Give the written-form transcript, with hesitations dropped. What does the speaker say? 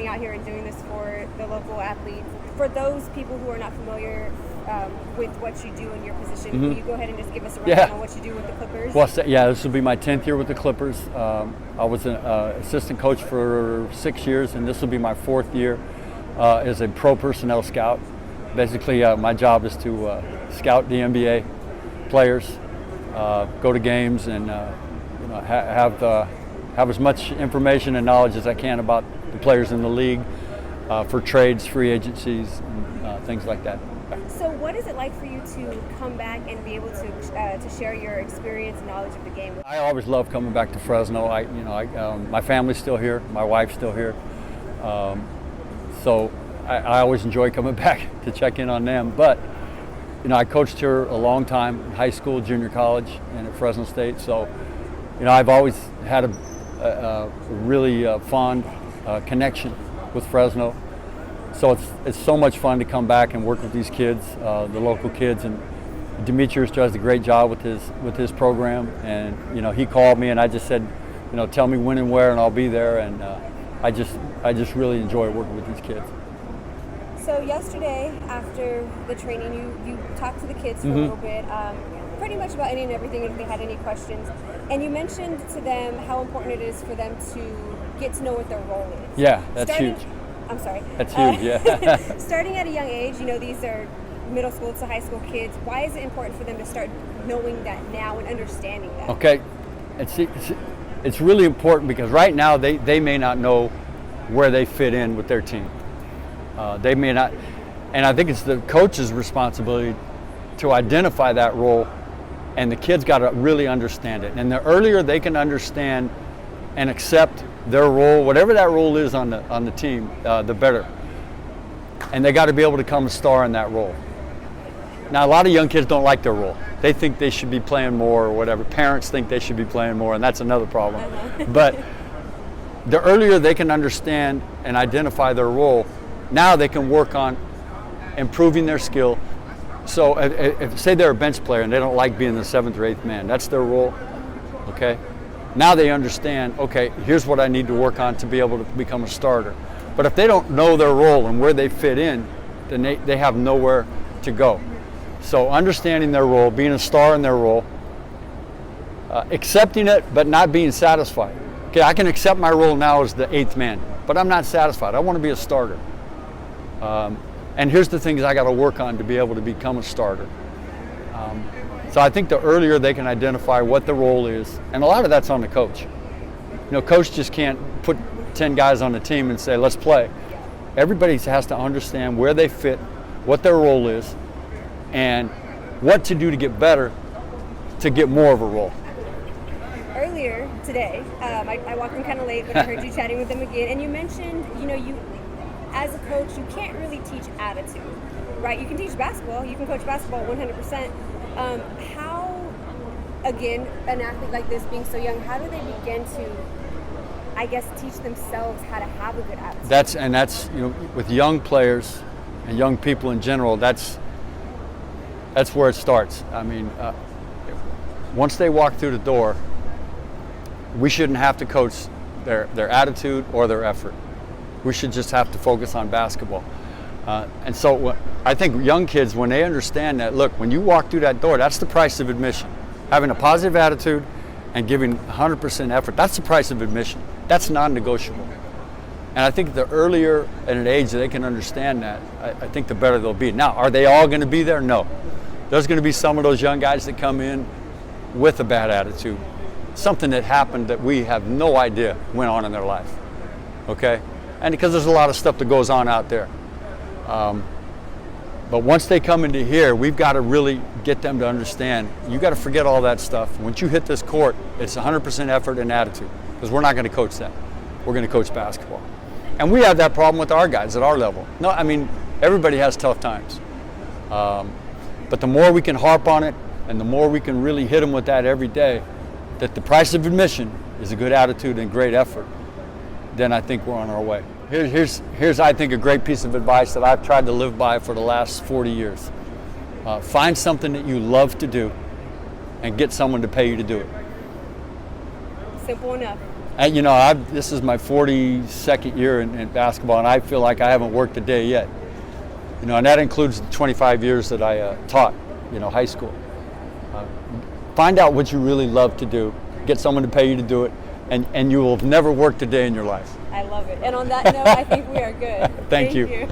out here and doing this for the local athletes. For those people who are not familiar with what you do in your position, will you go ahead and just give us a rundown on what you do with the Clippers? Well, this will be my 10th year with the Clippers. I was an assistant coach for 6 years, and this will be my 4th year as a pro personnel scout. Basically, my job is to scout the NBA players, go to games, and have as much information and knowledge as I can about the players in the league for trades, free agencies, and things like that. So what is it like for you to come back and be able to share your experience and knowledge of the game? I always love coming back to Fresno. My family's still here, my wife's still here, so I always enjoy coming back to check in on them. But I coached here a long time in high school, junior college, and at Fresno State. So I've always had a really fond connection with Fresno. So it's so much fun to come back and work with these kids, the local kids, and Demetrius does a great job with his program. And he called me, and I just said, tell me when and where, and I'll be there. And I just really enjoy working with these kids. So yesterday, after the training, you talked to the kids for a little bit, pretty much about any and everything if they had any questions. And you mentioned to them how important it is for them to get to know what their role is. Yeah, that's huge. I'm sorry. That's huge, yeah. Starting at a young age, these are middle school to high school kids. Why is it important for them to start knowing that now and understanding that? Okay, it's really important because right now they may not know where they fit in with their team. They may not, and I think it's the coach's responsibility to identify that role, and the kids got to really understand it. And the earlier they can understand and accept their role, whatever that role is on the team, the better. And they got to be able to become a star in that role. Now, a lot of young kids don't like their role. They think they should be playing more or whatever. Parents think they should be playing more, and that's another problem. But the earlier they can understand and identify their role, now they can work on improving their skill. So if say they're a bench player and they don't like being the 7th or 8th man, that's their role, okay? Now they understand, okay, here's what I need to work on to be able to become a starter. But if they don't know their role and where they fit in, then they have nowhere to go. So understanding their role, being a star in their role, accepting it but not being satisfied. Okay, I can accept my role now as the 8th man, but I'm not satisfied. I want to be a starter. And here's the things I got to work on to be able to become a starter. So I think the earlier they can identify what the role is, and a lot of that's on the coach. Coach just can't put 10 guys on the team and say, let's play. Everybody has to understand where they fit, what their role is, and what to do to get better, to get more of a role. Earlier today, I walked in kind of late, but I heard you chatting with them again, and you mentioned, you as a coach, you can't really teach attitude, right? You can teach basketball, you can coach basketball 100%. How, again, an athlete like this being so young, how do they begin to, I guess, teach themselves how to have a good attitude? That's with young players and young people in general, that's where it starts. I mean, once they walk through the door, we shouldn't have to coach their attitude or their effort. We should just have to focus on basketball. And so I think young kids, when they understand that, look, when you walk through that door, that's the price of admission. Having a positive attitude and giving 100% effort, that's the price of admission. That's non-negotiable. And I think the earlier at an age they can understand that, I think the better they'll be. Now, are they all going to be there? No. There's going to be some of those young guys that come in with a bad attitude. Something that happened that we have no idea went on in their life. Okay? And because there's a lot of stuff that goes on out there. But once they come into here, we've got to really get them to understand, you got to forget all that stuff. Once you hit this court, it's 100% effort and attitude, because we're not going to coach that. We're going to coach basketball. And we have that problem with our guys at our level. No, I mean, everybody has tough times. But the more we can harp on it, and the more we can really hit them with that every day, that the price of admission is a good attitude and great effort, then I think we're on our way. Here's I think, a great piece of advice that I've tried to live by for the last 40 years. Find something that you love to do and get someone to pay you to do it. Simple enough. And you know, this is my 42nd year in basketball, and I feel like I haven't worked a day yet. You know, and that includes the 25 years that I taught, you know, high school. Find out what you really love to do. Get someone to pay you to do it, and you will have never worked a day in your life. I love it. And on that note, I think we are good. Thank you.